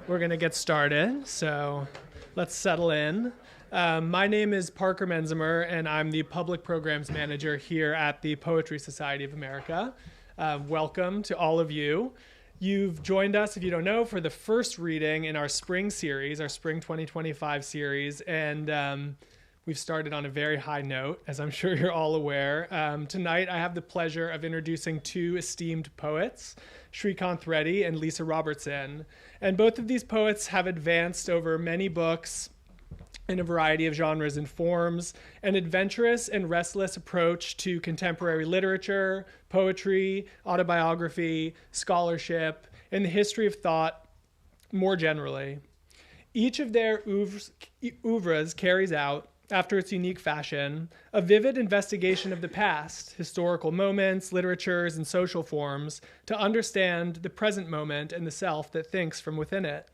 We're going to get started, so let's settle in. My name is Parker Menzimer, and I'm the Public Programs Manager here at the Poetry Society of America. Welcome to all of you. You've joined us, if you don't know, for the first reading in our spring series, our spring 2025 series, and we've started on a very high note, as I'm sure you're all aware. Tonight, I have the pleasure of introducing two esteemed poets, Srikanth Reddy and Lisa Robertson. And both of these poets have advanced over many books in a variety of genres and forms, an adventurous and restless approach to contemporary literature, poetry, autobiography, scholarship, and the history of thought more generally. Each of their oeuvres carries out, after its unique fashion, a vivid investigation of the past, historical moments, literatures, and social forms to understand the present moment and the self that thinks from within it.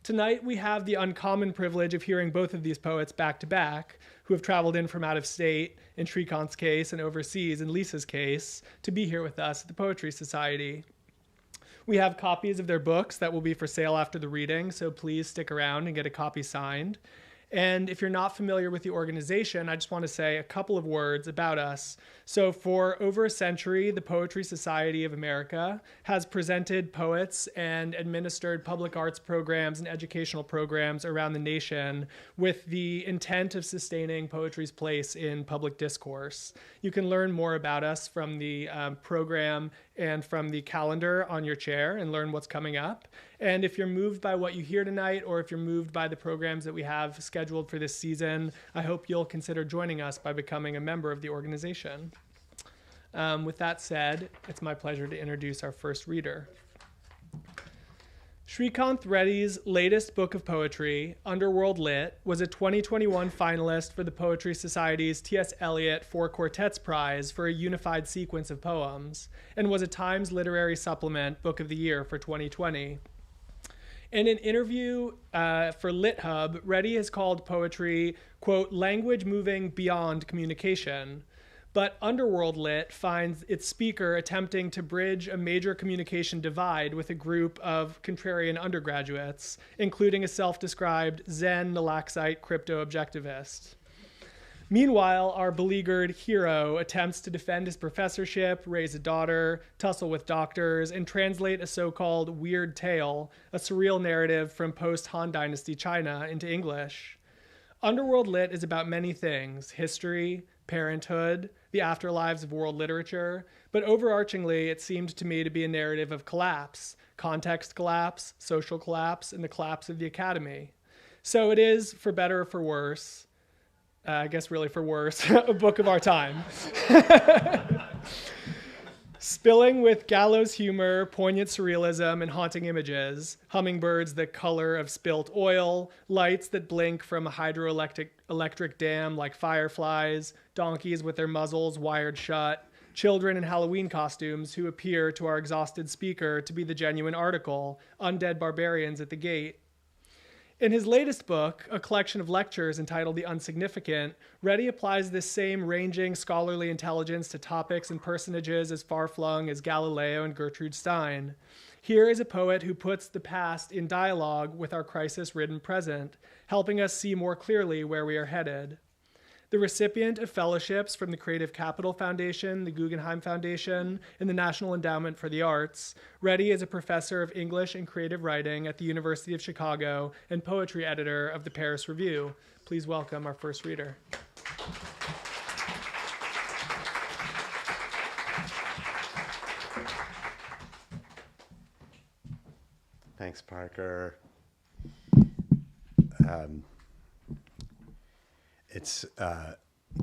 Tonight, we have the uncommon privilege of hearing both of these poets back to back, who have traveled in from out of state, in Srikanth's case, and overseas, in Lisa's case, to be here with us at the Poetry Society. We have copies of their books that will be for sale after the reading, so please stick around and get a copy signed. And if you're not familiar with the organization, I just want to say a couple of words about us. So for over a century, the Poetry Society of America has presented poets and administered public arts programs and educational programs around the nation with the intent of sustaining poetry's place in public discourse. You can learn more about us from the program and from the calendar on your chair and learn what's coming up. And if you're moved by what you hear tonight, or if you're moved by the programs that we have scheduled for this season, I hope you'll consider joining us by becoming a member of the organization. With that said, it's my pleasure to introduce our first reader. Srikanth Reddy's latest book of poetry, Underworld Lit, was a 2021 finalist for the Poetry Society's T.S. Eliot Four Quartets Prize for a unified sequence of poems, and was a Times Literary Supplement Book of the Year for 2020. In an interview for Lit Hub, Reddy has called poetry, quote, language moving beyond communication. But Underworld Lit finds its speaker attempting to bridge a major communication divide with a group of contrarian undergraduates, including a self-described Zen Nalaxite crypto-objectivist. Meanwhile, our beleaguered hero attempts to defend his professorship, raise a daughter, tussle with doctors, and translate a so-called weird tale, a surreal narrative from post-Han Dynasty China, into English. Underworld Lit is about many things: history, parenthood, the afterlives of world literature, but overarchingly, it seemed to me to be a narrative of collapse, context collapse, social collapse, and the collapse of the academy. So it is, for better or for worse, I guess really for worse, a book of our time. Spilling with gallows humor, poignant surrealism, and haunting images, hummingbirds the color of spilt oil, lights that blink from a hydroelectric dam like fireflies, donkeys with their muzzles wired shut, children in Halloween costumes who appear to our exhausted speaker to be the genuine article, undead barbarians at the gate. In his latest book, a collection of lectures entitled The Unsignificant, Reddy applies this same ranging scholarly intelligence to topics and personages as far-flung as Galileo and Gertrude Stein. Here is a poet who puts the past in dialogue with our crisis-ridden present, helping us see more clearly where we are headed. The recipient of fellowships from the Creative Capital Foundation, the Guggenheim Foundation, and the National Endowment for the Arts, Reddy is a professor of English and creative writing at the University of Chicago and poetry editor of the Paris Review. Please welcome our first reader. Thanks, Parker.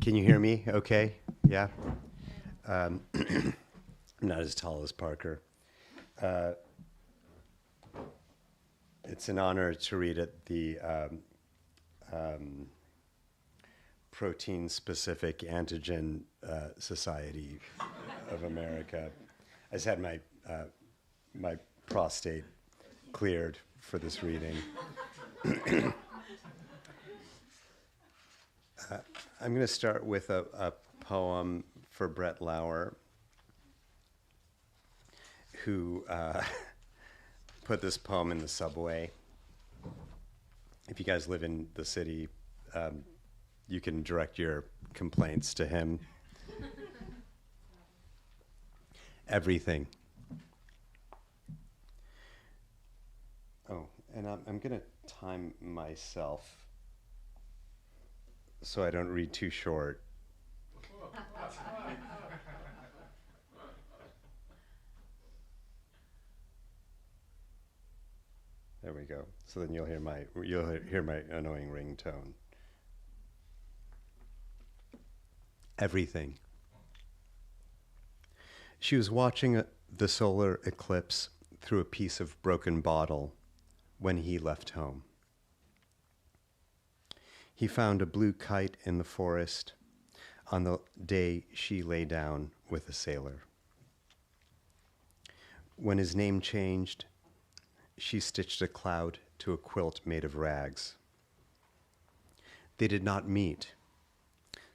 Can you hear me okay? Yeah? I'm not as tall as Parker. It's an honor to read at the Protein-Specific Antigen Society of America. I just had my prostate cleared for this reading. I'm going to start with a poem for Brett Lauer, who put this poem in the subway. If you guys live in the city, you can direct your complaints to him. Everything. Oh, and I'm going to time myself so I don't read too short. There we go. So then you'll hear my annoying ringtone. Everything. She was watching the solar eclipse through a piece of broken bottle when he left home. He found a blue kite in the forest on the day she lay down with a sailor. When his name changed, she stitched a cloud to a quilt made of rags. They did not meet,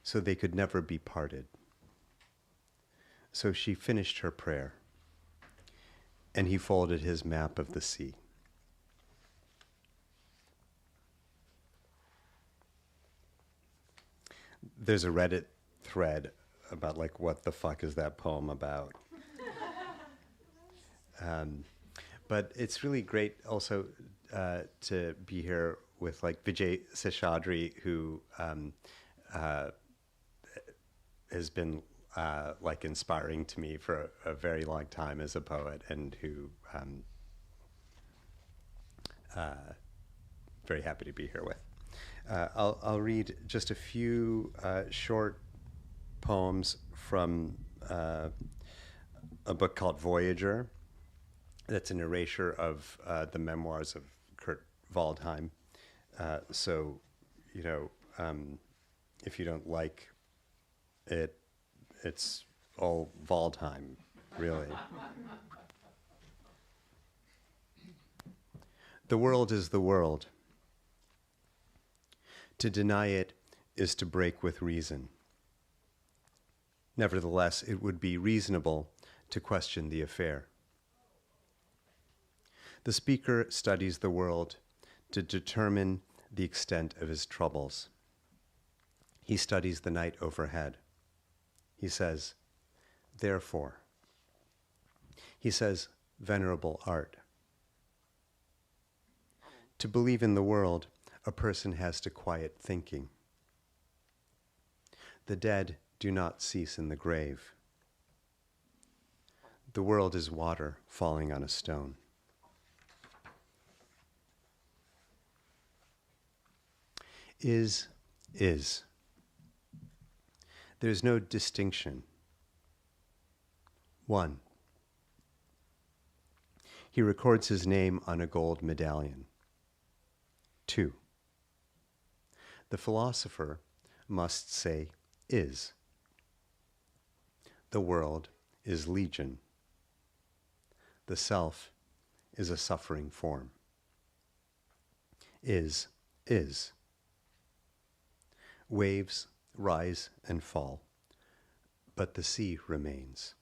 so they could never be parted. So she finished her prayer, and he folded his map of the sea. There's a Reddit thread about like, what the fuck is that poem about? But it's really great also to be here with like Vijay Seshadri, who has been like inspiring to me for a very long time as a poet, and who very happy to be here with. I'll read just a few short poems from a book called Voyager. That's an erasure of the memoirs of Kurt Waldheim. So, you know, if you don't like it, it's all Waldheim, really. The world is the world. To deny it is to break with reason. Nevertheless, it would be reasonable to question the affair. The speaker studies the world to determine the extent of his troubles. He studies the night overhead. He says, therefore. He says, venerable art. To believe in the world, a person has to quiet thinking. The dead do not cease in the grave. The world is water falling on a stone. Is. There's no distinction. 1. He records his name on a gold medallion. 2. The philosopher must say is. The world is legion. The self is a suffering form. Is. Waves rise and fall, but the sea remains.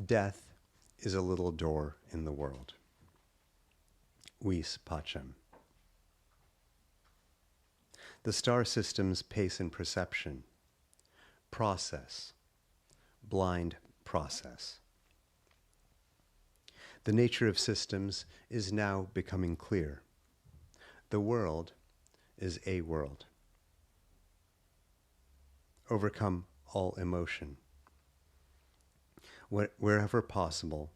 Death is a little door in the world. Vis pacem. The star system's pace and perception, process, blind process. The nature of systems is now becoming clear. The world is a world. Overcome all emotion. Wherever possible,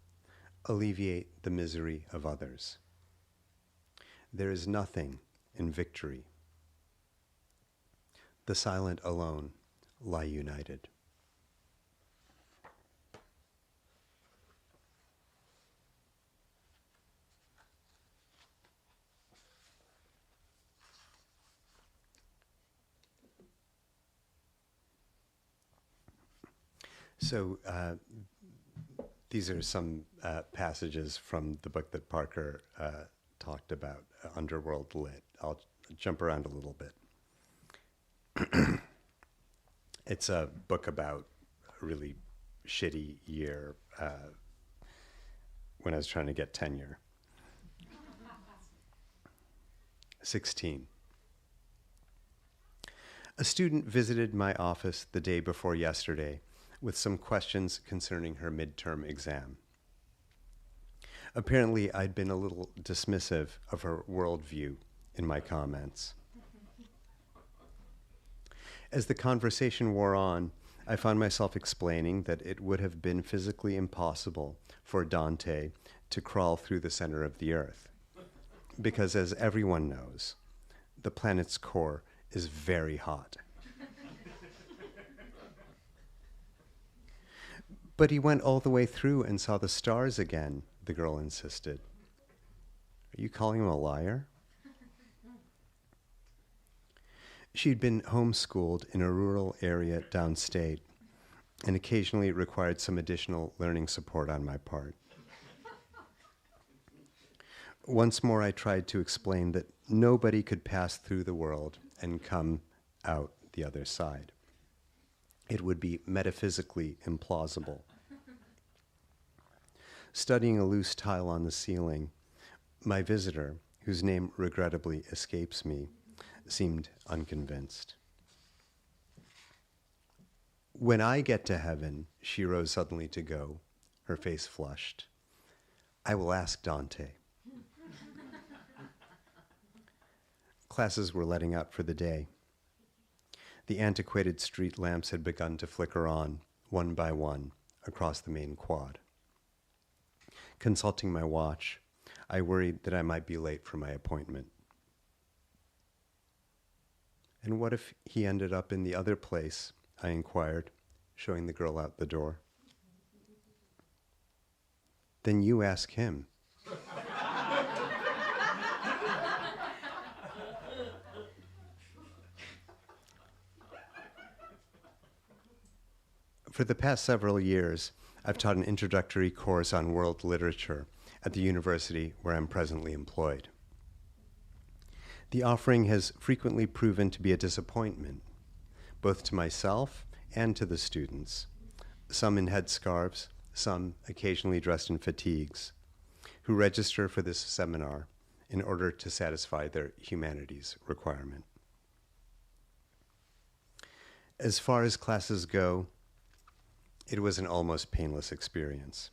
alleviate the misery of others. There is nothing in victory. The silent alone lie united. So these are some passages from the book that Parker talked about, Underworld Lit. I'll jump around a little bit. It's a book about a really shitty year when I was trying to get tenure. 16. A student visited my office the day before yesterday with some questions concerning her midterm exam. Apparently, I'd been a little dismissive of her worldview in my comments. As the conversation wore on, I found myself explaining that it would have been physically impossible for Dante to crawl through the center of the Earth, because as everyone knows, the planet's core is very hot. But he went all the way through and saw the stars again, the girl insisted. Are you calling him a liar? She'd been homeschooled in a rural area downstate and occasionally required some additional learning support on my part. Once more, I tried to explain that nobody could pass through the world and come out the other side. It would be metaphysically implausible. Studying a loose tile on the ceiling, my visitor, whose name regrettably escapes me, seemed unconvinced. When I get to heaven, she rose suddenly to go, her face flushed. I will ask Dante. Classes were letting out for the day. The antiquated street lamps had begun to flicker on, one by one, across the main quad. Consulting my watch, I worried that I might be late for my appointment. And what if he ended up in the other place? I inquired, showing the girl out the door. Then you ask him. For the past several years, I've taught an introductory course on world literature at the university where I'm presently employed. The offering has frequently proven to be a disappointment, both to myself and to the students, some in headscarves, some occasionally dressed in fatigues, who register for this seminar in order to satisfy their humanities requirement. As far as classes go, it was an almost painless experience.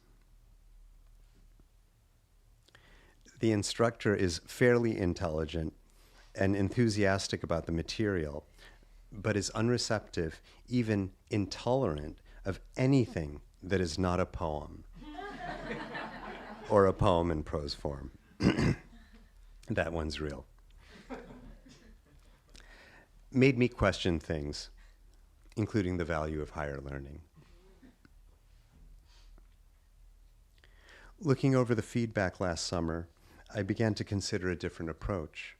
The instructor is fairly intelligent and enthusiastic about the material, but is unreceptive, even intolerant of anything that is not a poem or a poem in prose form. That one's real. Made me question things, including the value of higher learning. Looking over the feedback last summer, I began to consider a different approach.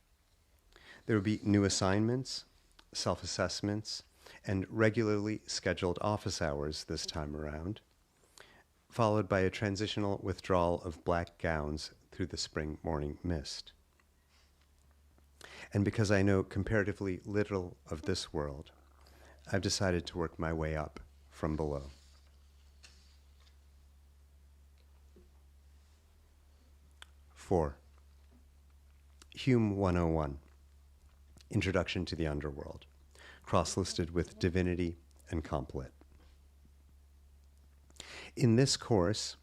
There would be new assignments, self-assessments, and regularly scheduled office hours this time around, followed by a transitional withdrawal of black gowns through the spring morning mist. And because I know comparatively little of this world, I've decided to work my way up from below. Four, Hume 101, Introduction to the Underworld, cross-listed with Divinity and Complet. In this course,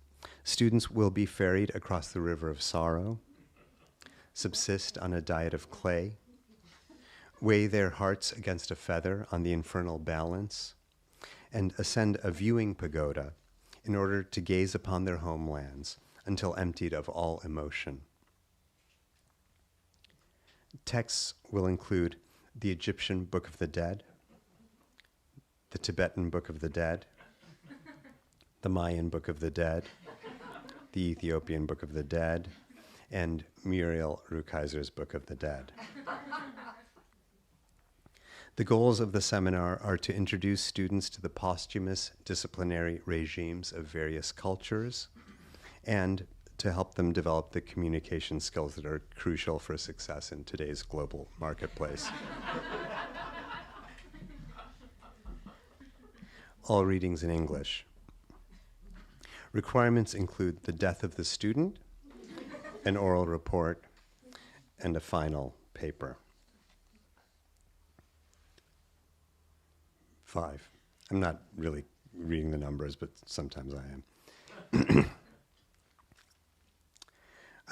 students will be ferried across the river of sorrow, subsist on a diet of clay, weigh their hearts against a feather on the infernal balance, and ascend a viewing pagoda in order to gaze upon their homelands until emptied of all emotion. Texts will include the Egyptian Book of the Dead, the Tibetan Book of the Dead, the Mayan Book of the Dead, the Ethiopian Book of the Dead, and Muriel Rukeyser's Book of the Dead. The goals of the seminar are to introduce students to the posthumous disciplinary regimes of various cultures and to help them develop the communication skills that are crucial for success in today's global marketplace. All readings in English. Requirements include the death of the student, an oral report, and a final paper. 5. I'm not really reading the numbers, but sometimes I am.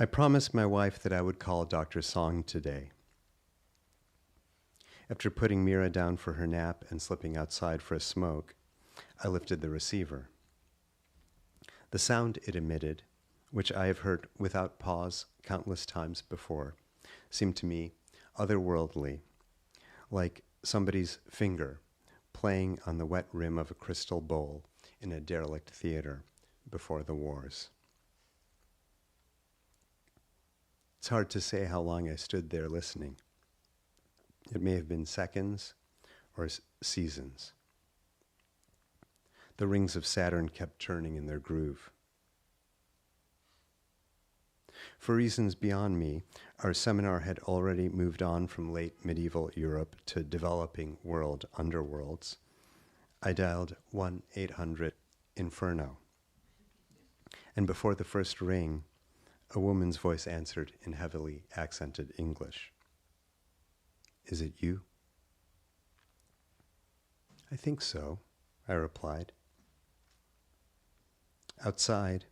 I promised my wife that I would call Dr. Song today. After putting Mira down for her nap and slipping outside for a smoke, I lifted the receiver. The sound it emitted, which I have heard without pause countless times before, seemed to me otherworldly, like somebody's finger playing on the wet rim of a crystal bowl in a derelict theater before the wars. It's hard to say how long I stood there listening. It may have been seconds or seasons. The rings of Saturn kept turning in their groove. For reasons beyond me, our seminar had already moved on from late medieval Europe to developing world underworlds. I dialed 1-800-INFERNO. And before the first ring, a woman's voice answered in heavily accented English. "Is it you?" "I think so," I replied. Outside,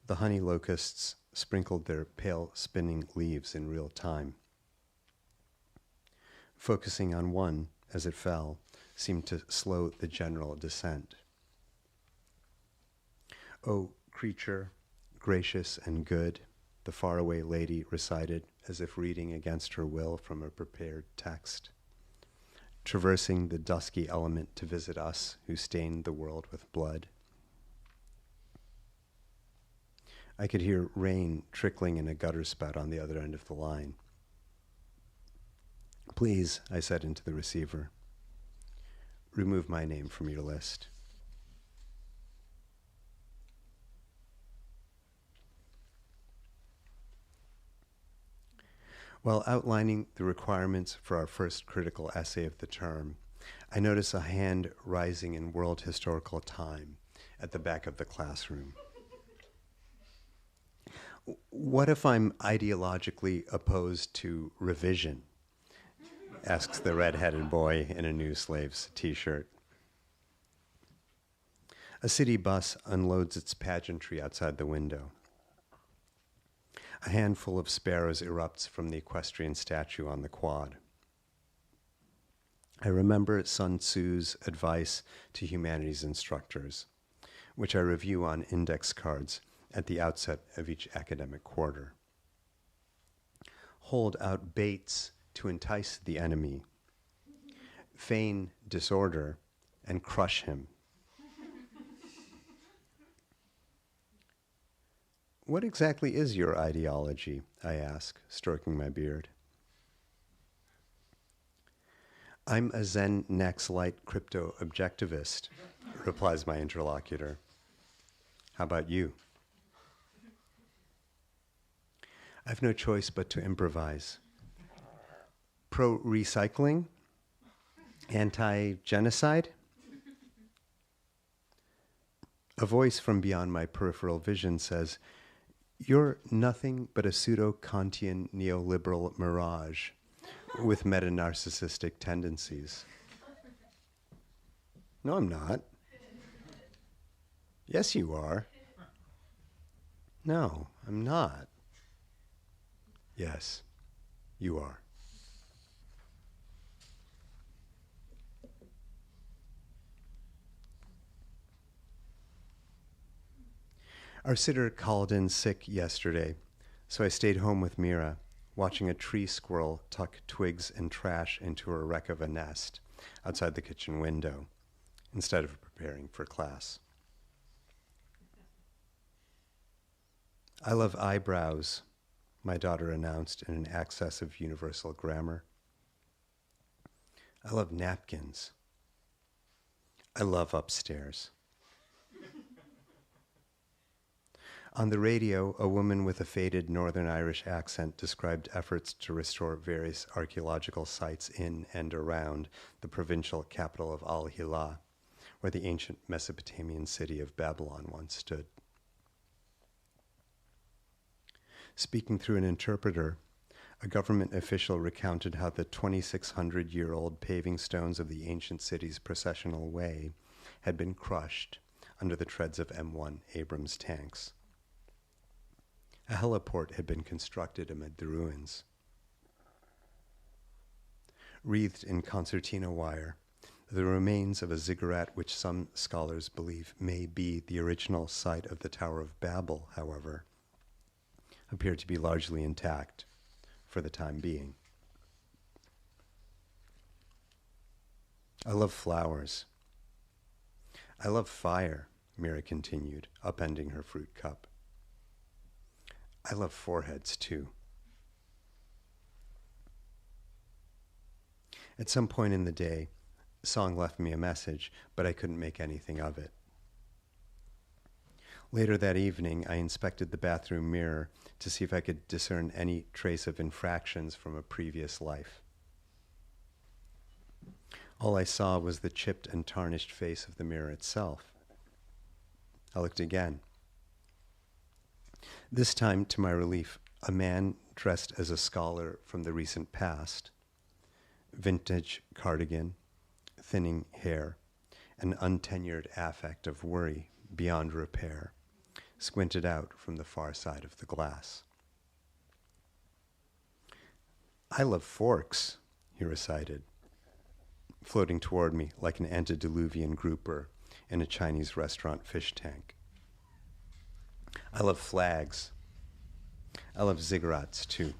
the honey locusts sprinkled their pale spinning leaves in real time. Focusing on one as it fell seemed to slow the general descent. "O creature, gracious and good," the faraway lady recited as if reading against her will from a prepared text, traversing the dusky element to visit us who stained the world with blood. I could hear rain trickling in a gutter spout on the other end of the line. "Please," I said into the receiver, "remove my name from your list." While outlining the requirements for our first critical essay of the term, I notice a hand rising in world historical time at the back of the classroom. "What if I'm ideologically opposed to revision?" asks the red-headed boy in a New Slaves t-shirt. A city bus unloads its pageantry outside the window. A handful of sparrows erupts from the equestrian statue on the quad. I remember Sun Tzu's advice to humanities instructors, which I review on index cards at the outset of each academic quarter. Hold out baits to entice the enemy, feign disorder, and crush him. "What exactly is your ideology?" I ask, stroking my beard. "I'm a Zen Naxalite crypto-objectivist," replies my interlocutor. "How about you?" I've no choice but to improvise. Pro-recycling? Anti-genocide? A voice from beyond my peripheral vision says, "You're nothing but a pseudo-Kantian neoliberal mirage with meta-narcissistic tendencies." "No, I'm not." "Yes, you are." "No, I'm not." "Yes, you are." Our sitter called in sick yesterday, so I stayed home with Mira, watching a tree squirrel tuck twigs and trash into a wreck of a nest outside the kitchen window, instead of preparing for class. "I love eyebrows," my daughter announced in an access of universal grammar. "I love napkins. I love upstairs." On the radio, a woman with a faded Northern Irish accent described efforts to restore various archaeological sites in and around the provincial capital of Al-Hila, where the ancient Mesopotamian city of Babylon once stood. Speaking through an interpreter, a government official recounted how the 2,600-year-old paving stones of the ancient city's processional way had been crushed under the treads of M1 Abrams tanks. A heliport had been constructed amid the ruins. Wreathed in concertina wire, the remains of a ziggurat which some scholars believe may be the original site of the Tower of Babel, however, appear to be largely intact for the time being. I love flowers. I love fire, Mira continued, upending her fruit cup. I love foreheads, too. At some point in the day, Song left me a message, but I couldn't make anything of it. Later that evening, I inspected the bathroom mirror to see if I could discern any trace of infractions from a previous life. All I saw was the chipped and tarnished face of the mirror itself. I looked again. This time, to my relief, a man dressed as a scholar from the recent past, vintage cardigan, thinning hair, an untenured affect of worry beyond repair, squinted out from the far side of the glass. I love forks, he recited, floating toward me like an antediluvian grouper in a Chinese restaurant fish tank. I love flags. I love ziggurats, too.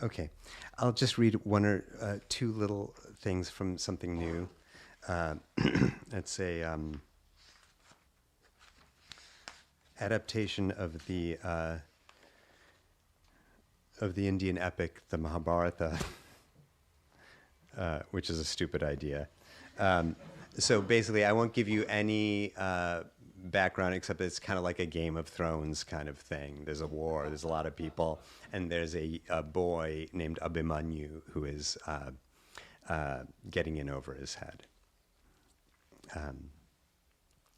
Okay, I'll just read one or two little things from something new. It's a adaptation of the Indian epic, the Mahabharata, which is a stupid idea. So basically, I won't give you any background except it's kind of like a Game of Thrones kind of thing. There's a war, there's a lot of people, and there's a boy named Abhimanyu who is getting in over his head.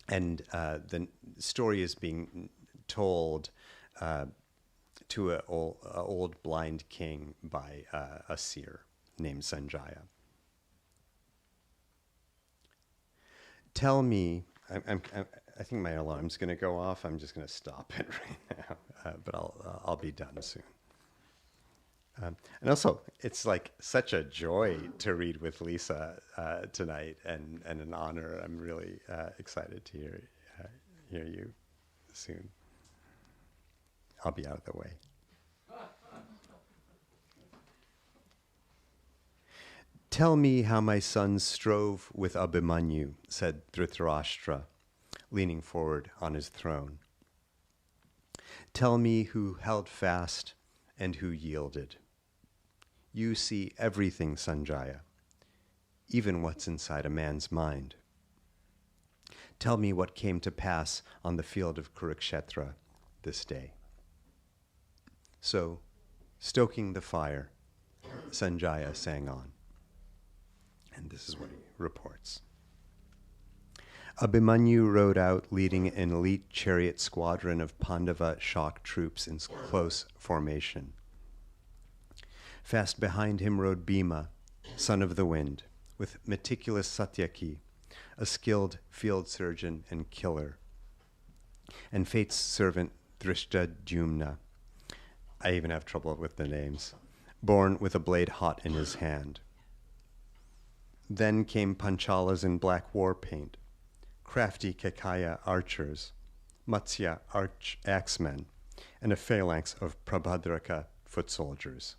And the story is being told to an old blind king by a seer named Sanjaya. Tell me, I think my alarm's going to go off. I'm just going to stop it right now, but I'll be done soon. And also, it's like such a joy to read with Lisa tonight, and an honor. I'm really excited to hear you soon. I'll be out of the way. Tell me how my sons strove with Abhimanyu, said Dhritarashtra, leaning forward on his throne. Tell me who held fast and who yielded. You see everything, Sanjaya, even what's inside a man's mind. Tell me what came to pass on the field of Kurukshetra this day. So, stoking the fire, Sanjaya sang on. And this is what he reports. Abhimanyu rode out leading an elite chariot squadron of Pandava shock troops in close formation. Fast behind him rode Bhima, son of the wind, with meticulous Satyaki, a skilled field surgeon and killer, and fate's servant Drishtadyumna. I even have trouble with the names. Born with a blade hot in his hand. Then came Panchalas in black war paint, crafty Kekaya archers, Matsya axemen, and a phalanx of Prabhadraka foot soldiers.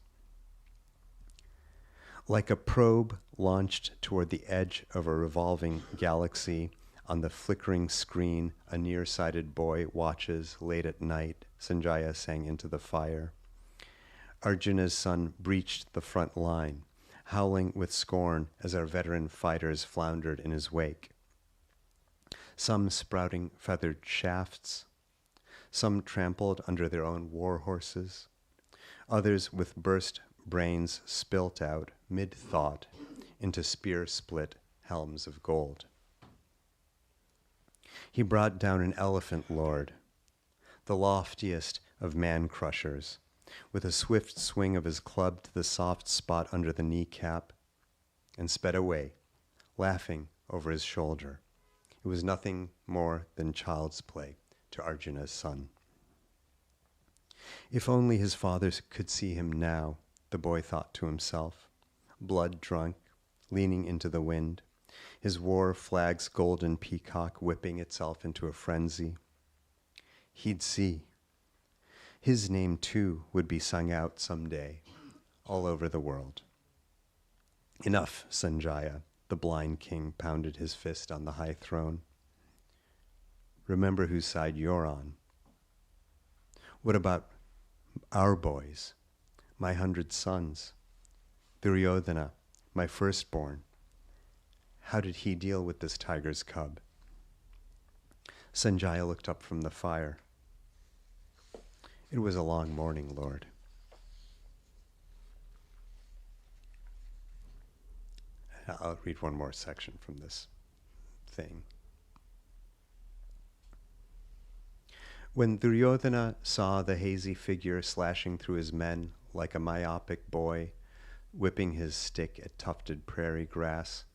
Like a probe launched toward the edge of a revolving galaxy, on the flickering screen a nearsighted boy watches late at night, Sanjaya sang into the fire. Arjuna's son breached the front line, howling with scorn as our veteran fighters floundered in his wake. Some sprouting feathered shafts, some trampled under their own war horses, Others with burst brains spilt out mid-thought into spear-split helms of gold. He brought down an elephant lord, the loftiest of man-crushers, with a swift swing of his club to the soft spot under the kneecap, and sped away, laughing over his shoulder. It was nothing more than child's play to Arjuna's son. If only his father could see him now, the boy thought to himself, blood drunk, leaning into the wind, his war flag's golden peacock whipping itself into a frenzy. He'd see. His name, too, would be sung out someday, all over the world. Enough, Sanjaya, the blind king pounded his fist on the high throne. Remember whose side you're on. What about our boys, my 100 sons? Duryodhana, my firstborn. How did he deal with this tiger's cub? Sanjaya looked up from the fire. It was a long morning, Lord. I'll read one more section from this thing. When Duryodhana saw the hazy figure slashing through his men like a myopic boy, whipping his stick at tufted prairie grass,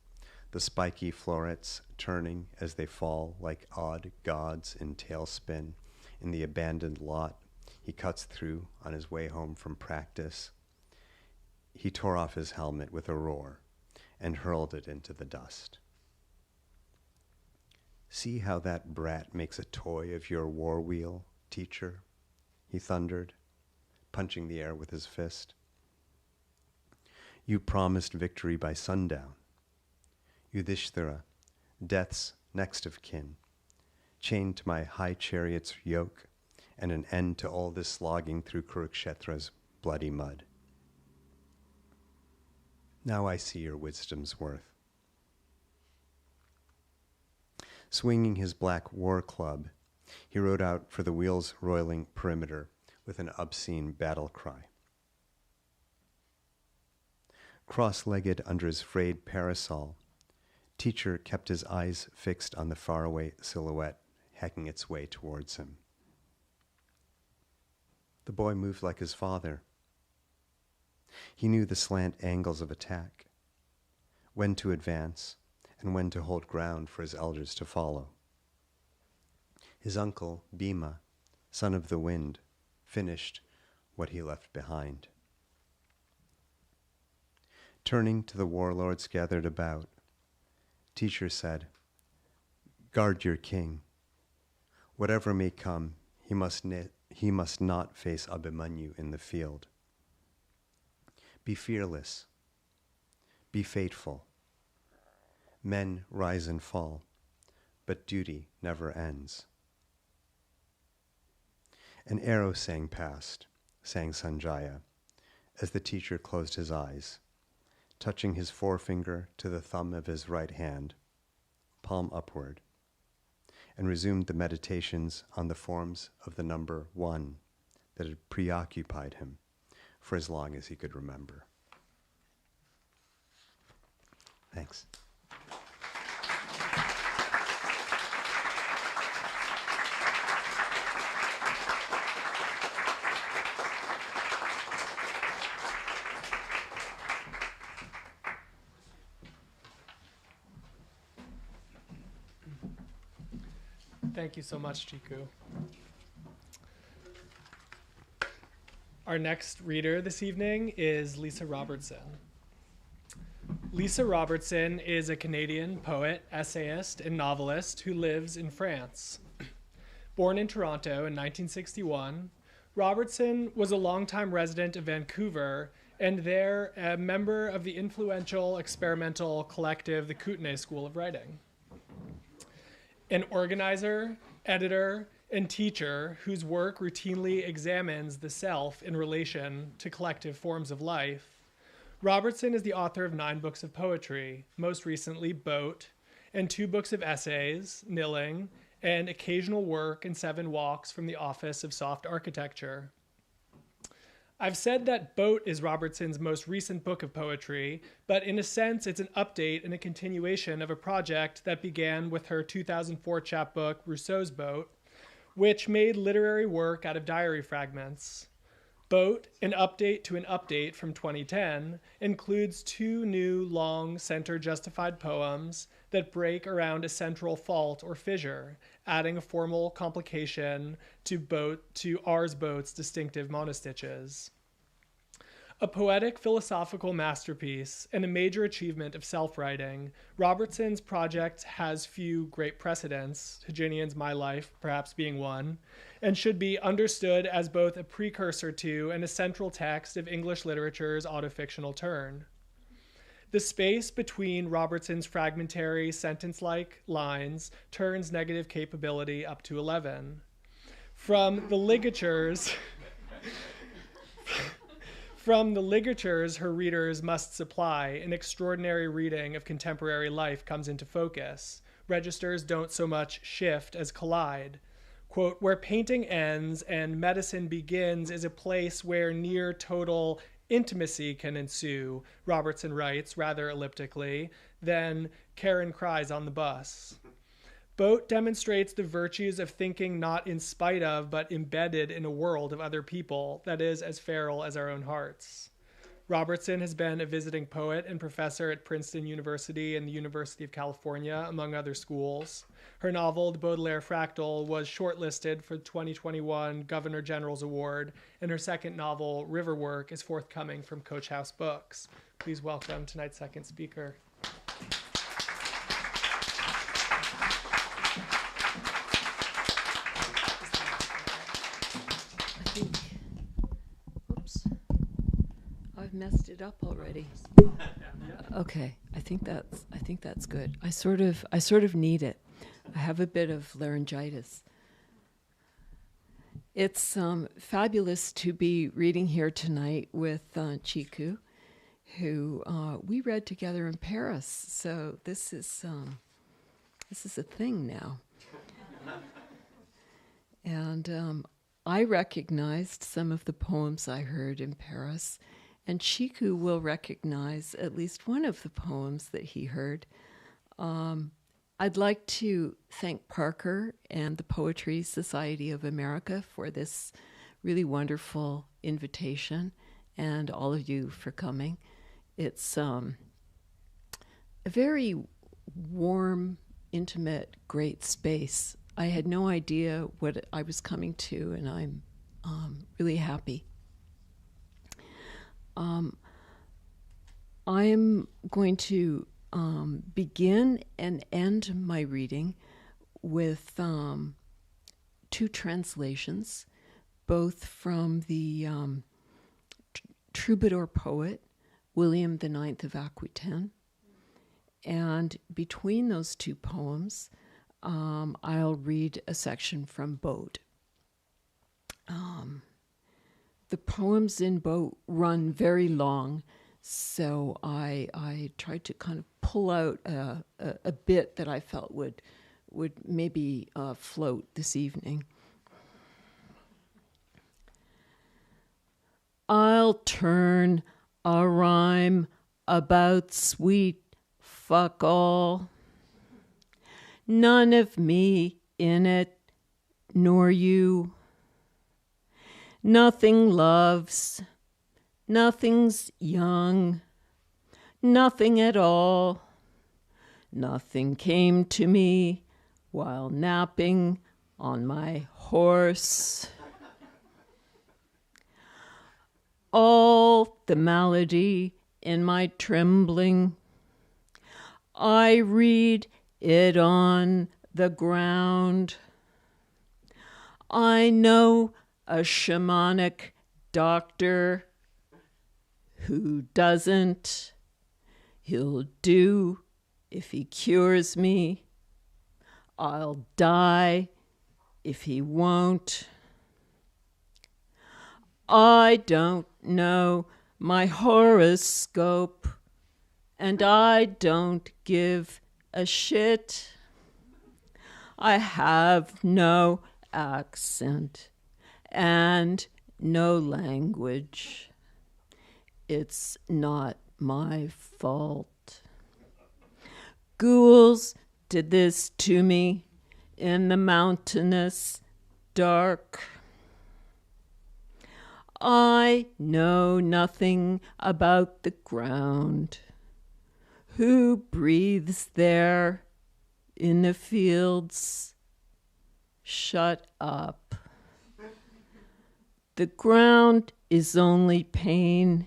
the spiky florets turning as they fall like odd gods in tailspin in the abandoned lot he cuts through on his way home from practice, he tore off his helmet with a roar and hurled it into the dust. See how that brat makes a toy of your war wheel, teacher, he thundered, punching the air with his fist. You promised victory by sundown. Yudhishthira, death's next of kin, chained to my high chariot's yoke, and an end to all this slogging through Kurukshetra's bloody mud. Now I see your wisdom's worth. Swinging his black war club, he rode out for the wheels roiling perimeter with an obscene battle cry. Cross-legged under his frayed parasol, teacher kept his eyes fixed on the faraway silhouette hacking its way towards him. The boy moved like his father. He knew the slant angles of attack, when to advance, and when to hold ground for his elders to follow. His uncle, Bhima, son of the wind, finished what he left behind. Turning to the warlords gathered about, teacher said, "Guard your king. Whatever may come, he must not face Abhimanyu in the field. Be fearless. Be faithful. Men rise and fall, but duty never ends." An arrow sang past, sang Sanjaya, as the teacher closed his eyes, touching his forefinger to the thumb of his right hand, palm upward, and resumed the meditations on the forms of the number 1 that had preoccupied him for as long as he could remember. Thanks. Thank you so much, Chiku. Our next reader this evening is Lisa Robertson. Lisa Robertson is a Canadian poet, essayist, and novelist who lives in France. Born in Toronto in 1961, Robertson was a longtime resident of Vancouver and there a member of the influential experimental collective, the Kootenay School of Writing. An organizer, editor, and teacher whose work routinely examines the self in relation to collective forms of life, Robertson is the author of 9 books of poetry, most recently Boat, and 2 books of essays, Nilling, and occasional work in 7 walks from the Office of Soft Architecture. I've said that Boat is Robertson's most recent book of poetry, but in a sense, it's an update and a continuation of a project that began with her 2004 chapbook, Rousseau's Boat, which made literary work out of diary fragments. Boat, an update to an update from 2010, includes 2 new, long, center-justified poems that break around a central fault or fissure, adding a formal complication to R's Boat's distinctive monostitches. A poetic philosophical masterpiece and a major achievement of self-writing, Robertson's project has few great precedents, Hyginian's My Life perhaps being one, and should be understood as both a precursor to and a central text of English literature's autofictional turn. The space between Robertson's fragmentary sentence-like lines turns negative capability up to 11. From the ligatures her readers must supply, an extraordinary reading of contemporary life comes into focus. Registers don't so much shift as collide. Quote, where painting ends and medicine begins is a place where near total intimacy can ensue, Robertson writes, rather elliptically, then Karen cries on the bus. Boat demonstrates the virtues of thinking not in spite of, but embedded in a world of other people that is as feral as our own hearts. Robertson has been a visiting poet and professor at Princeton University and the University of California, among other schools. Her novel, The Baudelaire Fractal, was shortlisted for the 2021 Governor General's Award, and her second novel, Riverwork, is forthcoming from Coach House Books. Please welcome tonight's second speaker. Messed it up already. Okay, I think that's good. I sort of need it. I have a bit of laryngitis. It's fabulous to be reading here tonight with Chiku, who we read together in Paris. So this is a thing now. And I recognized some of the poems I heard in Paris. And Chiku will recognize at least one of the poems that he heard. I'd like to thank Parker and the Poetry Society of America for this really wonderful invitation, and all of you for coming. It's a very warm, intimate, great space. I had no idea what I was coming to, and I'm really happy. I'm going to begin and end my reading with 2 translations, both from the troubadour poet William IX of Aquitaine. And between those 2 poems, I'll read a section from Boat. The poems in Boat run very long, so I tried to kind of pull out a bit that I felt would maybe float this evening. I'll turn a rhyme about sweet fuck all. None of me in it, nor you. Nothing loves, nothing's young, nothing at all. Nothing came to me while napping on my horse. All the malady in my trembling, I read it on the ground. I know a shamanic doctor who doesn't. He'll do if he cures me. I'll die if he won't. I don't know my horoscope, and I don't give a shit. I have no accent and no language. It's not my fault. Ghouls did this to me in the mountainous dark. I know nothing about the ground. Who breathes there in the fields? Shut up. The ground is only pain.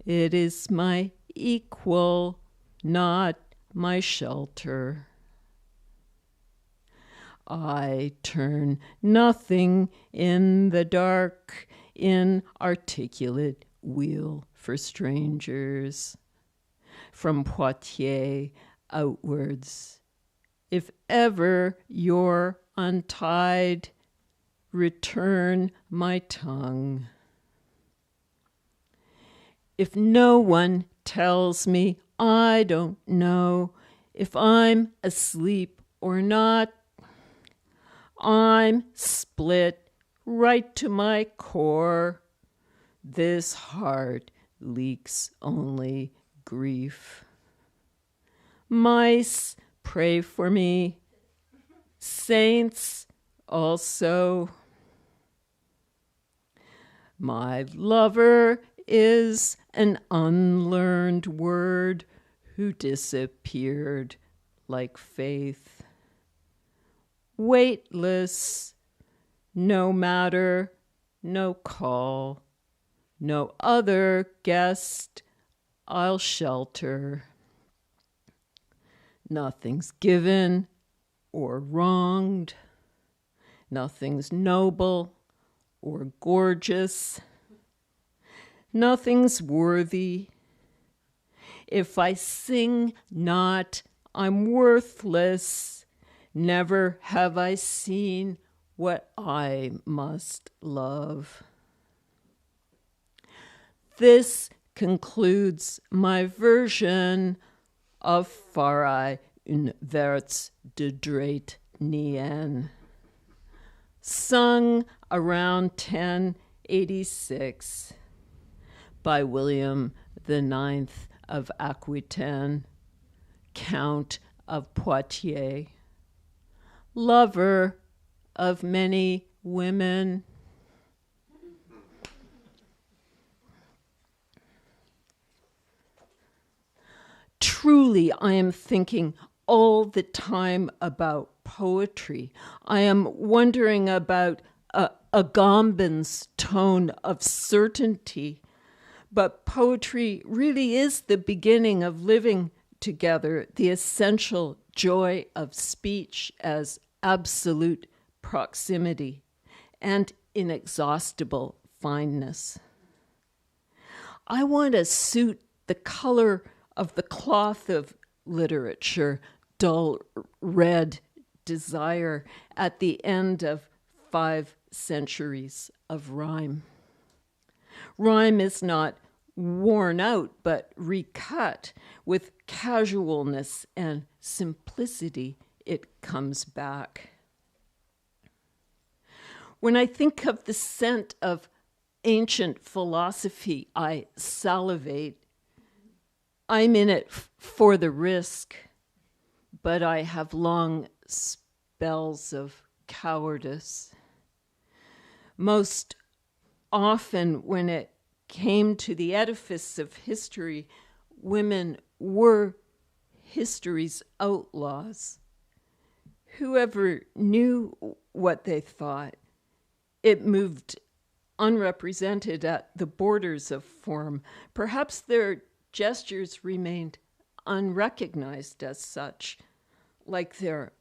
It is my equal, not my shelter. I turn nothing in the dark, inarticulate wheel for strangers. From Poitiers outwards, if ever you're untied, return my tongue. If no one tells me, I don't know if I'm asleep or not. I'm split right to my core. This heart leaks only grief. Mice pray for me, saints also. My lover is an unlearned word who disappeared like faith. Weightless, no matter, no call, no other guest I'll shelter. Nothing's given or wronged. Nothing's noble or gorgeous. Nothing's worthy. If I sing not, I'm worthless. Never have I seen what I must love. This concludes my version of Farai une Werts de Dreit Nien, sung around 1086 by William IX of Aquitaine, Count of Poitiers, lover of many women. Truly, I am thinking all the time about poetry. I am wondering about Agamben's tone of certainty. But poetry really is the beginning of living together, the essential joy of speech as absolute proximity and inexhaustible fineness. I want to suit the color of the cloth of literature, dull red desire, at the end of 5 centuries of rhyme. Rhyme is not worn out, but recut. With casualness and simplicity, it comes back. When I think of the scent of ancient philosophy, I salivate. I'm in it for the risk, but I have long spells of cowardice. Most often, when it came to the edifice of history, women were history's outlaws. Whoever knew what they thought, it moved unrepresented at the borders of form. Perhaps their gestures remained unrecognized as such, like their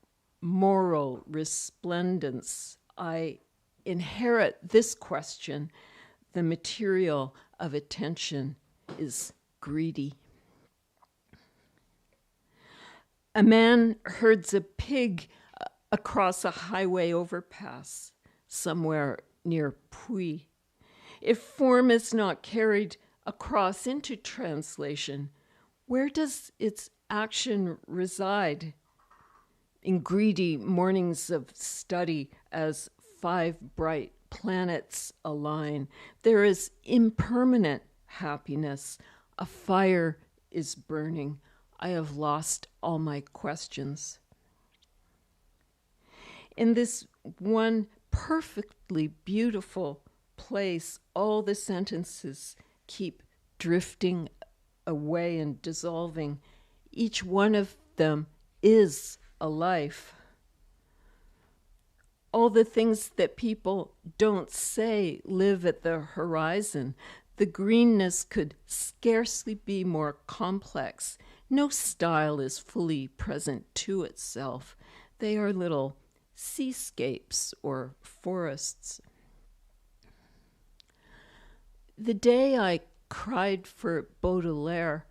moral resplendence. I inherit this question. The material of attention is greedy. A man herds a pig across a highway overpass somewhere near Puy. If form is not carried across into translation, where does its action reside? In greedy mornings of study, as 5 bright planets align. There is impermanent happiness. A fire is burning. I have lost all my questions. In this one perfectly beautiful place, all the sentences keep drifting away and dissolving. Each one of them is a life. All the things that people don't say live at the horizon. The greenness could scarcely be more complex. No style is fully present to itself. They are little seascapes or forests. The day I cried for Baudelaire,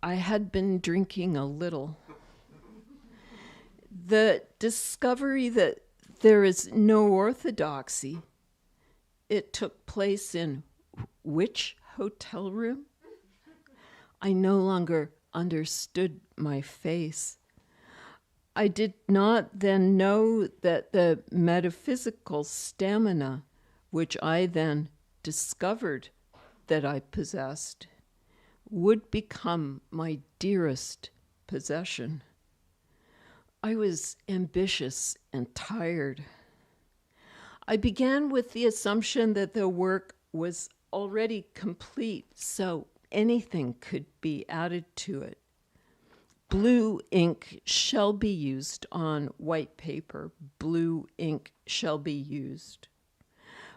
I had been drinking a little. The discovery that there is no orthodoxy, it took place in which hotel room? I no longer understood my face. I did not then know that the metaphysical stamina, which I then discovered that I possessed, would become my dearest possession. I was ambitious and tired. I began with the assumption that the work was already complete, so anything could be added to it. Blue ink shall be used on white paper. Blue ink shall be used.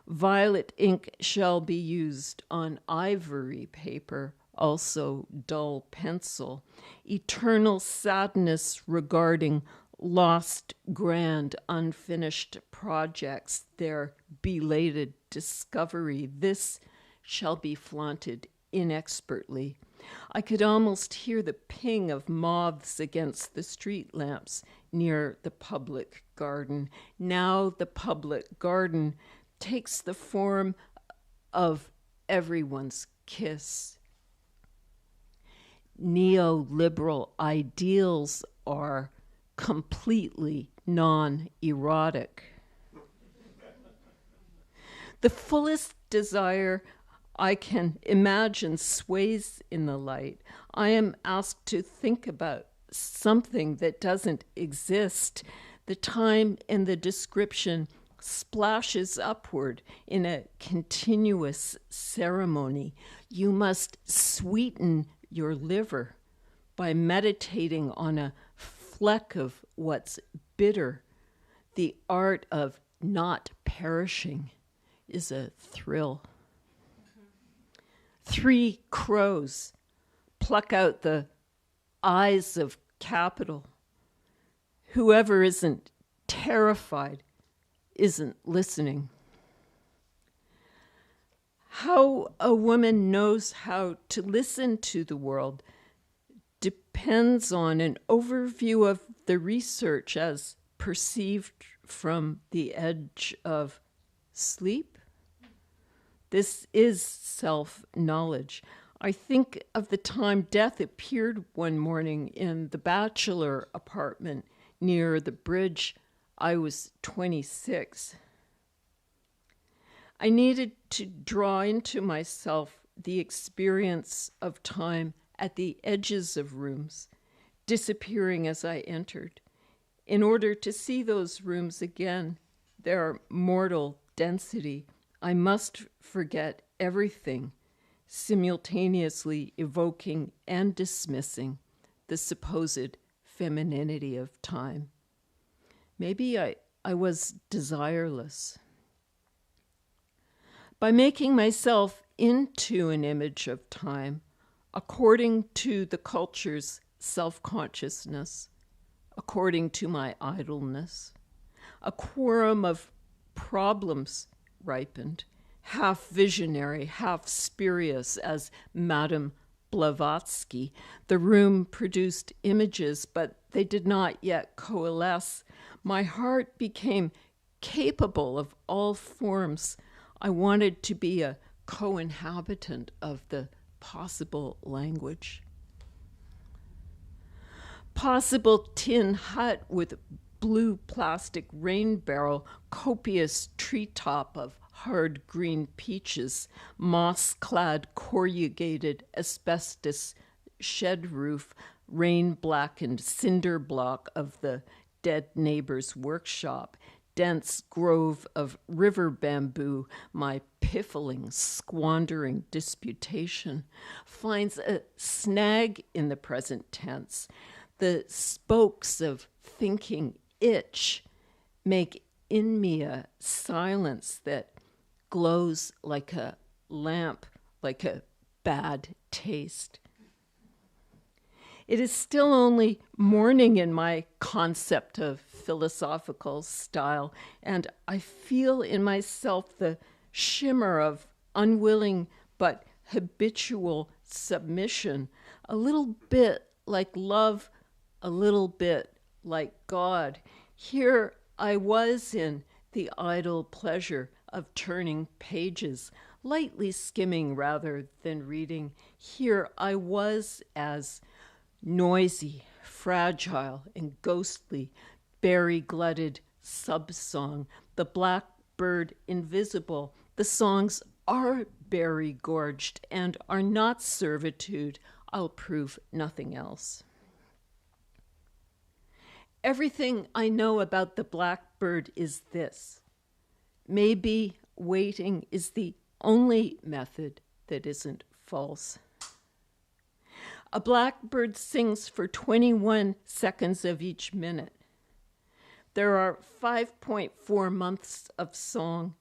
Violet ink shall be used on ivory paper, also dull pencil. Eternal sadness regarding lost, grand, unfinished projects, their belated discovery. This shall be flaunted inexpertly. I could almost hear the ping of moths against the street lamps near the public garden. Now the public garden takes the form of everyone's kiss. Neoliberal ideals are completely non-erotic. The fullest desire I can imagine sways in the light. I am asked to think about something that doesn't exist. The time in the description splashes upward in a continuous ceremony. You must sweeten your liver by meditating on a fleck of what's bitter. The art of not perishing is a thrill. 3 crows pluck out the eyes of capital. Whoever isn't terrified isn't listening. How a woman knows how to listen to the world depends on an overview of the research as perceived from the edge of sleep. This is self-knowledge. I think of the time death appeared one morning in the bachelor apartment near the bridge. I was 26. I needed to draw into myself the experience of time at the edges of rooms, disappearing as I entered. In order to see those rooms again, their mortal density, I must forget everything, simultaneously evoking and dismissing the supposed femininity of time. Maybe I was desireless. By making myself into an image of time, according to the culture's self-consciousness, according to my idleness, a quorum of problems ripened, half visionary, half spurious as Madame Blavatsky. The room produced images, but they did not yet coalesce. My heart became capable of all forms. I wanted to be a co-inhabitant of the possible language. Possible tin hut with blue plastic rain barrel, copious treetop of hard green peaches, moss-clad corrugated asbestos shed roof, rain-blackened cinder block of the dead neighbor's workshop, dense grove of river bamboo, my piffling, squandering disputation, finds a snag in the present tense. The spokes of thinking itch, make in me a silence that glows like a lamp, like a bad taste. It is still only morning in my concept of philosophical style, and I feel in myself the shimmer of unwilling but habitual submission, a little bit like love, a little bit like God. Here I was in the idle pleasure of turning pages, lightly skimming rather than reading. Here I was as noisy, fragile, and ghostly, berry-glutted subsong, the blackbird invisible. The songs are berry-gorged and are not servitude. I'll prove nothing else. Everything I know about the blackbird is this. Maybe waiting is the only method that isn't false. A blackbird sings for 21 seconds of each minute. There are 5.4 months of song,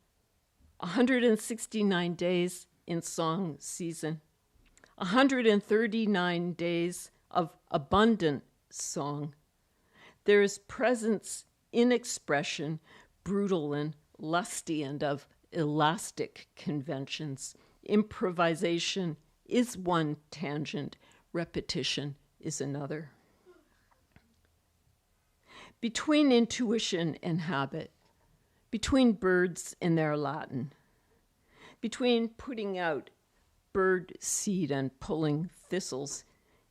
169 days in song season, 139 days of abundant song. There is presence in expression, brutal and lusty and of elastic conventions. Improvisation is one tangent, repetition is another. Between intuition and habit, between birds and their Latin, between putting out bird seed and pulling thistles,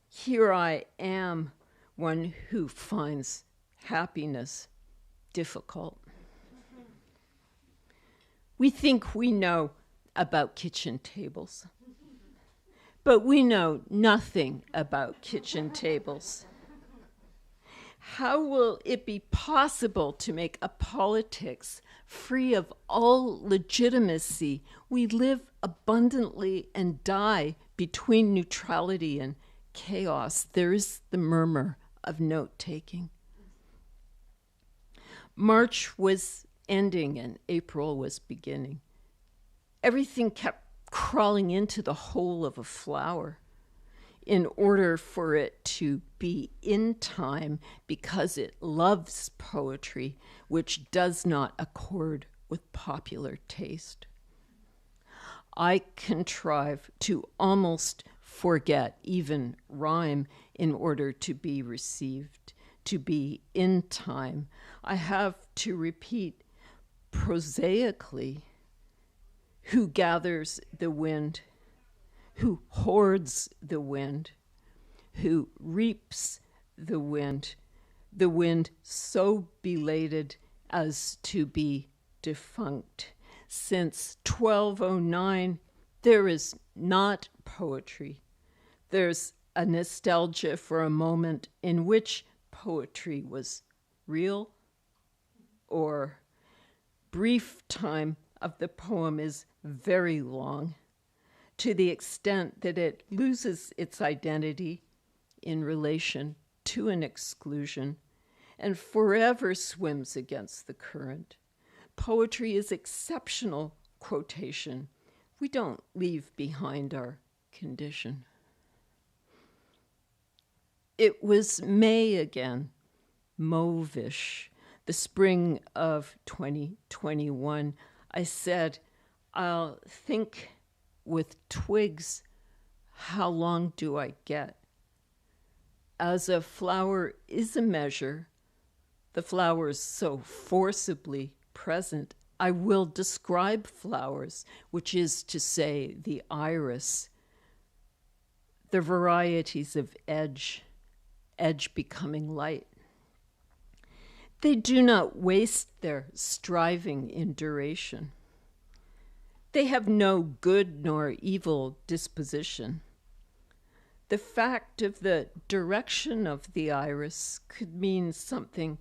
here I am, one who finds happiness difficult. We think we know about kitchen tables, but we know nothing about kitchen tables. How will it be possible to make a politics free of all legitimacy? We live abundantly and die between neutrality and chaos. There is the murmur of note-taking. March was ending and April was beginning. Everything kept crawling into the hole of a flower in order for it to be in time because it loves poetry, which does not accord with popular taste. I contrive to almost forget even rhyme in order to be received, to be in time. I have to repeat prosaically, who gathers the wind, who hoards the wind, who reaps the wind so belated as to be defunct. Since 1209, there is not poetry. There's a nostalgia for a moment in which poetry was real, or brief time of the poem is very long, to the extent that it loses its identity in relation to an exclusion and forever swims against the current. Poetry is exceptional quotation. We don't leave behind our condition. It was May again, mauvish, the spring of 2021. I said, I'll think with twigs, how long do I get? As a flower is a measure, the flowers so forcibly present, I will describe flowers, which is to say the iris, the varieties of edge becoming light. They do not waste their striving in duration. They have no good nor evil disposition. The fact of the direction of the iris could mean something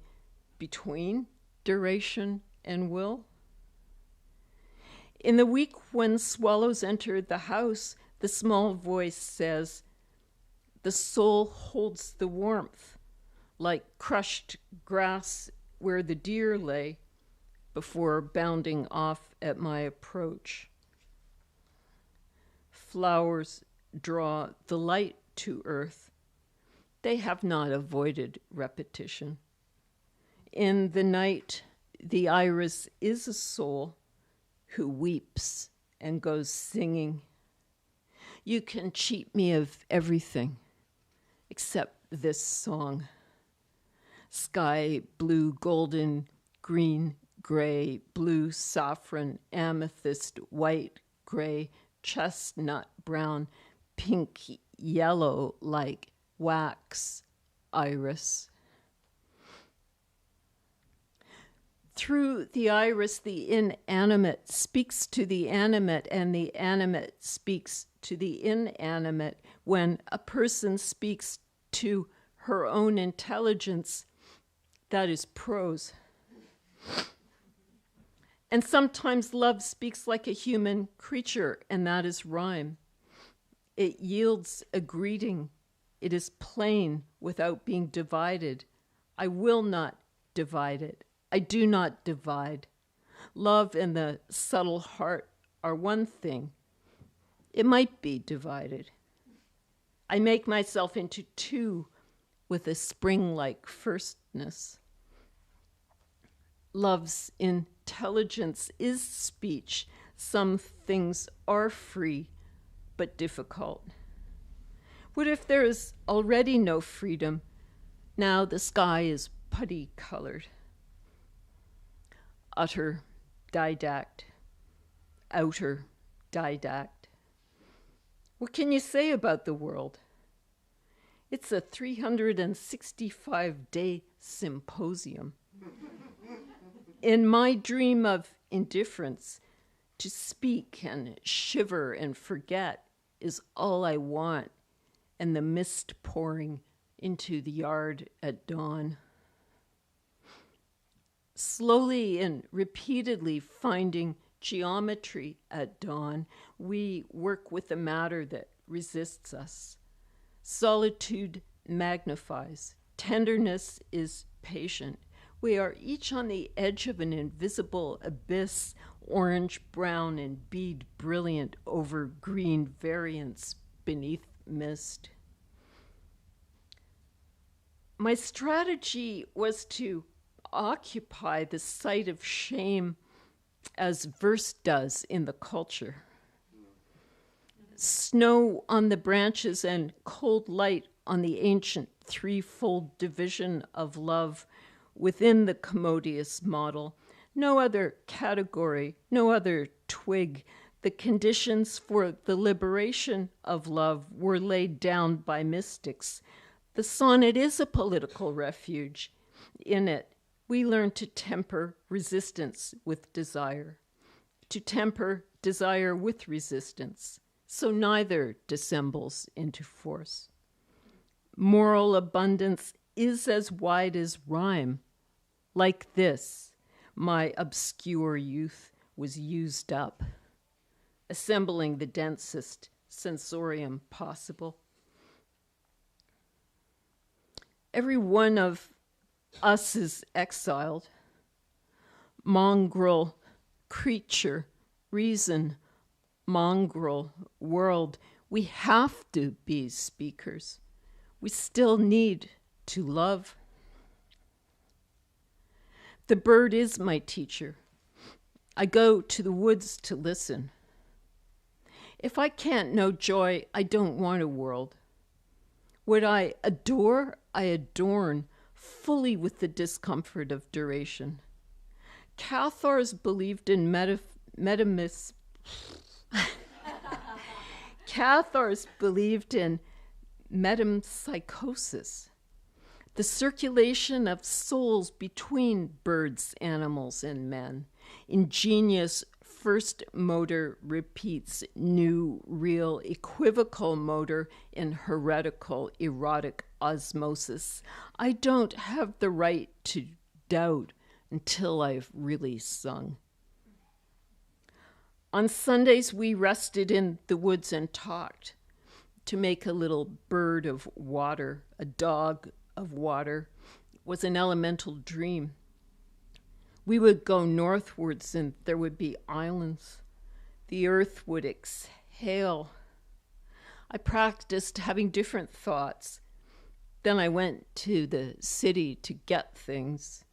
between duration and will. In the week when swallows enter the house, the small voice says, "The soul holds the warmth, like crushed grass where the deer lay, before bounding off at my approach. Flowers draw the light to earth. They have not avoided repetition. In the night, the iris is a soul who weeps and goes singing. You can cheat me of everything except this song. Sky, blue, golden, green, gray, blue, saffron, amethyst, white, gray, chestnut, brown, pink, yellow, like wax, iris. Through the iris, the inanimate speaks to the animate, and the animate speaks to the inanimate. When a person speaks to her own intelligence, that is prose. And sometimes love speaks like a human creature, and that is rhyme. It yields a greeting. It is plain without being divided. I will not divide it. I do not divide. Love and the subtle heart are one thing. It might be divided. I make myself into two with a spring-like firstness. Love's intelligence is speech. Some things are free, but difficult. What if there is already no freedom? Now the sky is putty-colored. Utter didact, outer didact. What can you say about the world? It's a 365-day symposium. In my dream of indifference, to speak and shiver and forget is all I want, and the mist pouring into the yard at dawn. Slowly and repeatedly finding geometry at dawn, we work with the matter that resists us. Solitude magnifies. Tenderness is patient. We are each on the edge of an invisible abyss, orange, brown, and bead brilliant over green variants beneath mist. My strategy was to occupy the site of shame as verse does in the culture. Snow on the branches and cold light on the ancient threefold division of love within the commodious model. No other category, no other twig. The conditions for the liberation of love were laid down by mystics. The sonnet is a political refuge. In it, we learn to temper resistance with desire, to temper desire with resistance, so neither dissembles into force. Moral abundance is as wide as rhyme. Like this, my obscure youth was used up, assembling the densest sensorium possible. Every one of us is exiled. Mongrel creature, reason, mongrel world. We have to be speakers. We still need to love. The bird is my teacher. I go to the woods to listen. If I can't know joy, I don't want a world. What I adore, I adorn fully with the discomfort of duration. Cathars believed in Cathars believed in metempsychosis, the circulation of souls between birds, animals, and men, ingenious first motor repeats new, real, equivocal motor in heretical, erotic osmosis. I don't have the right to doubt until I've really sung. On Sundays, we rested in the woods and talked. To make a little bird of water, a dog of water, was an elemental dream. We would go northwards and there would be islands. The earth would exhale. I practiced having different thoughts. Then I went to the city to get things.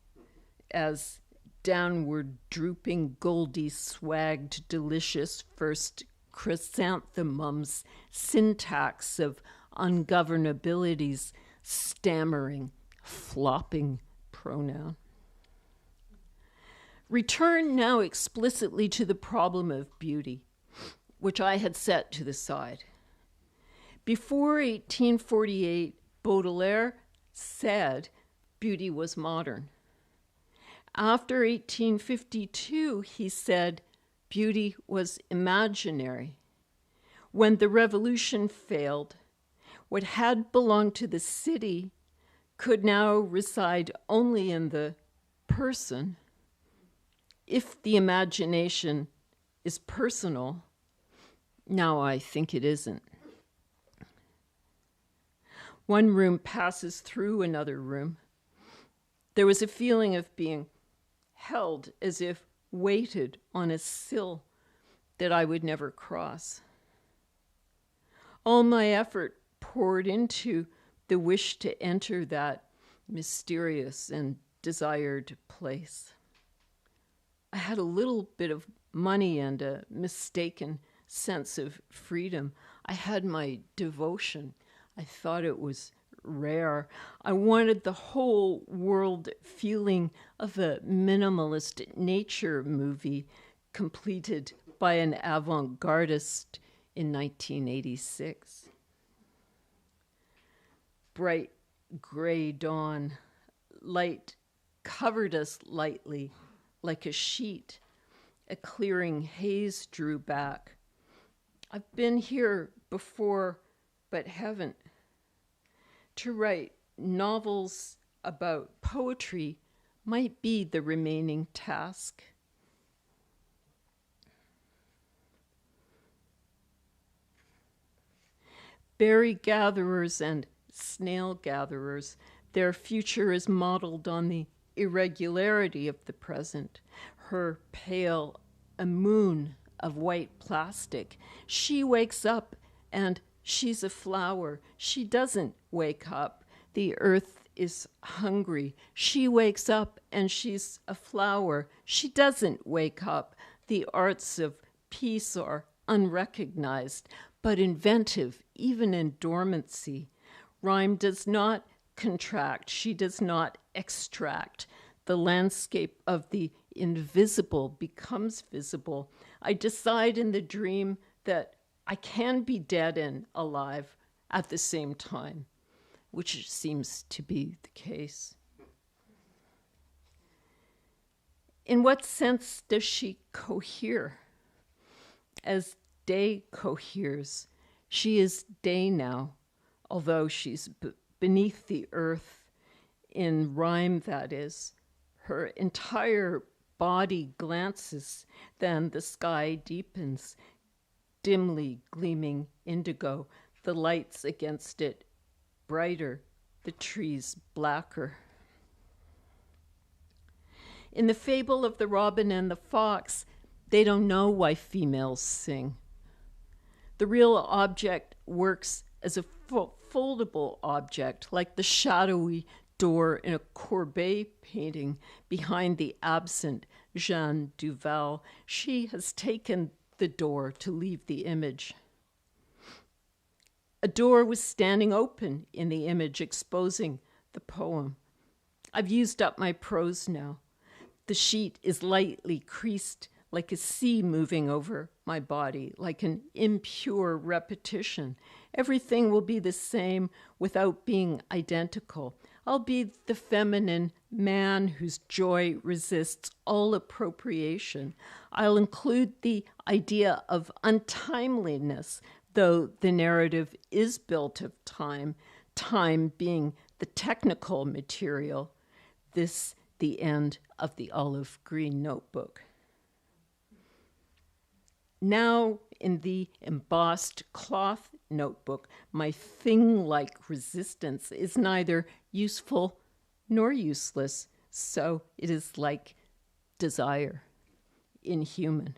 As downward drooping Goldie swagged delicious first chrysanthemums, syntax of ungovernabilities, stammering, flopping pronoun. Return now explicitly to the problem of beauty, which I had set to the side. Before 1848, Baudelaire said beauty was modern. After 1852, he said beauty was imaginary. When the revolution failed, what had belonged to the city could now reside only in the person. If the imagination is personal, now I think it isn't. One room passes through another room. There was a feeling of being held as if weighted on a sill that I would never cross. All my effort poured into the wish to enter that mysterious and desired place. I had a little bit of money and a mistaken sense of freedom. I had my devotion. I thought it was rare. I wanted the whole world feeling of a minimalist nature movie completed by an avant-gardist in 1986. Bright gray dawn, light covered us lightly like a sheet. A clearing haze drew back. I've been here before, but haven't. To write novels about poetry might be the remaining task. Berry gatherers and snail gatherers, their future is modeled on the irregularity of the present. Her pale, a moon of white plastic. She wakes up and she's a flower. She doesn't wake up. The earth is hungry. She wakes up and she's a flower. She doesn't wake up. The arts of peace are unrecognized, but inventive, even in dormancy. Rhyme does not contract. She does not extract. The landscape of the invisible becomes visible. I decide in the dream that I can be dead and alive at the same time, which seems to be the case. In what sense does she cohere? As day coheres, she is day now, although she's beneath the earth, in rhyme that is. Her entire body glances, then the sky deepens, dimly gleaming indigo, the lights against it brighter, the trees blacker. In the fable of the robin and the fox, they don't know why females sing. The real object works as a foldable object, like the shadowy door in a Courbet painting behind the absent Jeanne Duval. She has taken the door to leave the image. A door was standing open in the image, exposing the poem. I've used up my prose now. The sheet is lightly creased like a sea moving over my body, like an impure repetition. Everything will be the same without being identical. I'll be the feminine man whose joy resists all appropriation. I'll include the idea of untimeliness, though the narrative is built of time, time being the technical material. This, the end of the olive green notebook. Now, in the embossed cloth notebook, my thing-like resistance is neither useful nor useless, so it is like desire, inhuman.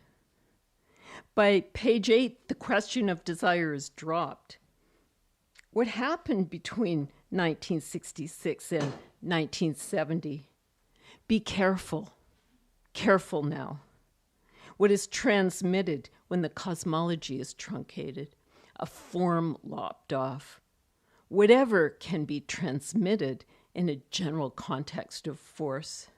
By page 8, the question of desire is dropped. What happened between 1966 and 1970? Be careful, careful now. What is transmitted when the cosmology is truncated, a form lopped off? Whatever can be transmitted in a general context of force.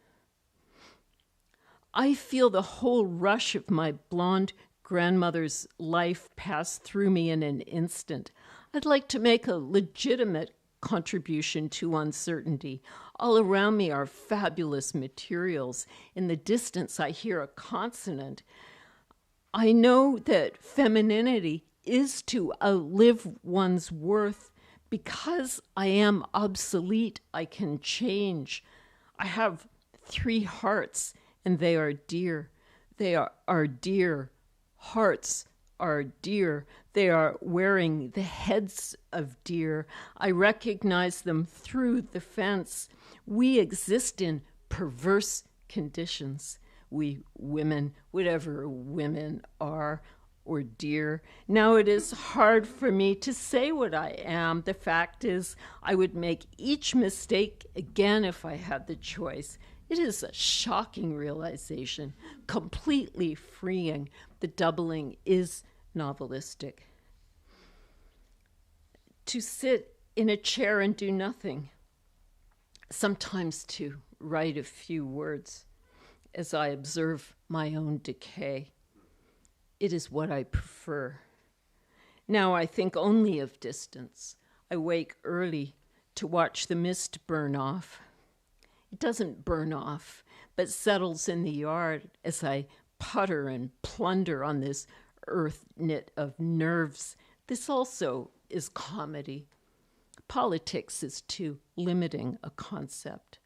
I feel the whole rush of my blonde grandmother's life pass through me in an instant. I'd like to make a legitimate contribution to uncertainty. All around me are fabulous materials. In the distance, I hear a consonant. I know that femininity is to outlive one's worth. Because I am obsolete, I can change. I have 3 hearts, and they are dear. They are dear. Hearts are dear. They are wearing the heads of deer. I recognize them through the fence. We exist in perverse conditions. We women, whatever women are, or dear. Now it is hard for me to say what I am. The fact is, I would make each mistake again if I had the choice. It is a shocking realization, completely freeing. The doubling is novelistic. To sit in a chair and do nothing, sometimes to write a few words as I observe my own decay. It is what I prefer. Now I think only of distance. I wake early to watch the mist burn off. It doesn't burn off, but settles in the yard as I putter and plunder on this earth knit of nerves. This also is comedy. Politics is too limiting a concept.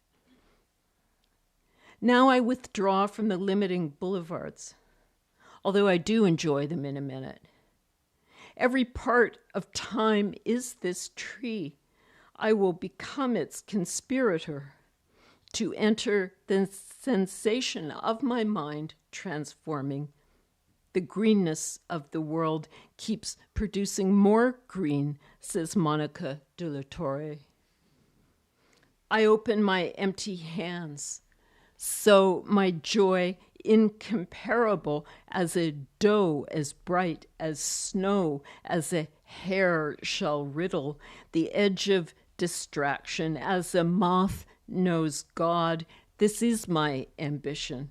Now I withdraw from the limiting boulevards, although I do enjoy them in a minute. Every part of time is this tree. I will become its conspirator, to enter the sensation of my mind transforming. The greenness of the world keeps producing more green, says Monica de la Torre. I open my empty hands, so my joy incomparable as a doe, as bright as snow, as a hair shall riddle the edge of distraction, as a moth knows God. This is my ambition.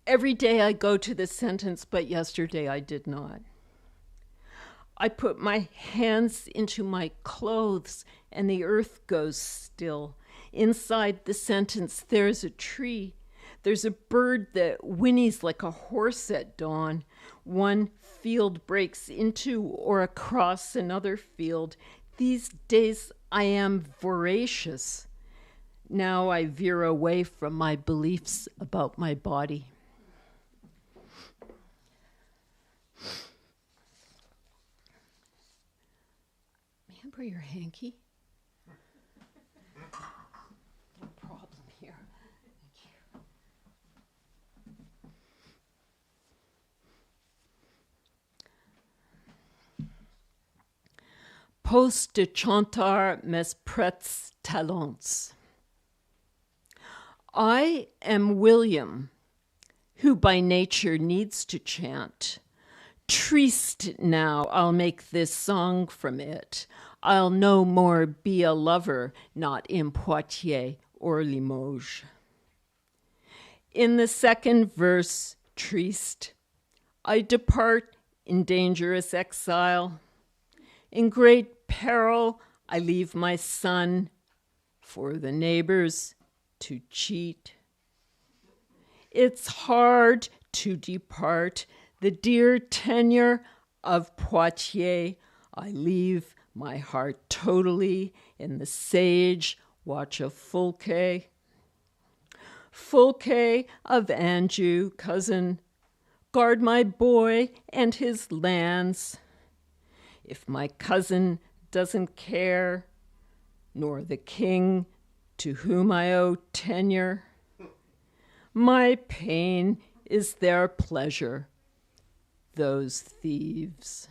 Every day I go to the sentence, but yesterday I did not. I put my hands into my clothes and the earth goes still. Inside the sentence, there's a tree. There's a bird that whinnies like a horse at dawn. One field breaks into or across another field. These days I am voracious. Now I veer away from my beliefs about my body. May I borrow your hanky? No problem here. Thank you. Post de chantar mes prêts talents. I am William, who by nature needs to chant. Triste now, I'll make this song from it. I'll no more be a lover, not in Poitiers or Limoges. In the second verse, triste, I depart in dangerous exile. In great peril, I leave my son for the neighbors to cheat. It's hard to depart the dear tenure of Poitiers. I leave my heart totally in the sage watch of Fulke. Fulke of Anjou, cousin, guard my boy and his lands. If my cousin doesn't care, nor the king to whom I owe tenure, my pain is their pleasure, those thieves.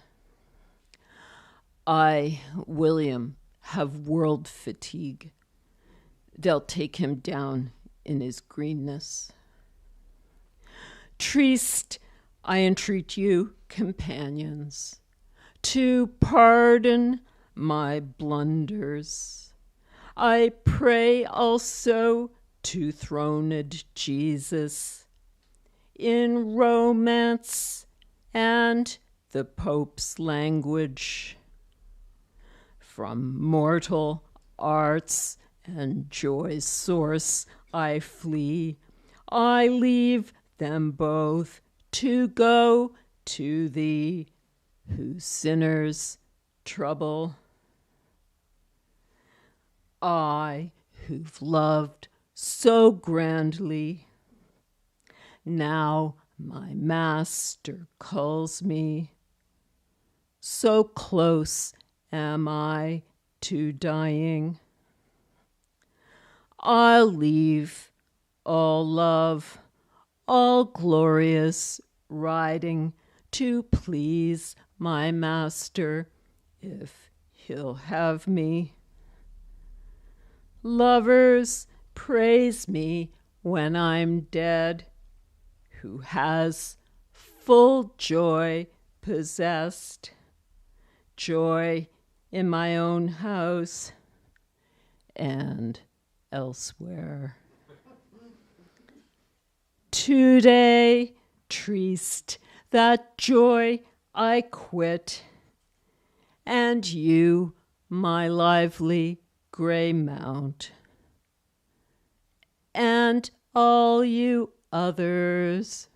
I, William, have world fatigue. They'll take him down in his greenness. Triste, I entreat you, companions, to pardon my blunders. I pray also to throned Jesus in romance and the Pope's language. From mortal arts and joy's source I flee. I leave them both to go to thee, who sinners trouble. I, who've loved so grandly, now my master calls me. So close am I to dying. I'll leave all love, all glorious riding to please my master, if he'll have me. Lovers, praise me when I'm dead, who has full joy possessed, joy in my own house and elsewhere. Today, triste, that joy I quit, and you, my lively gray mount, and all you others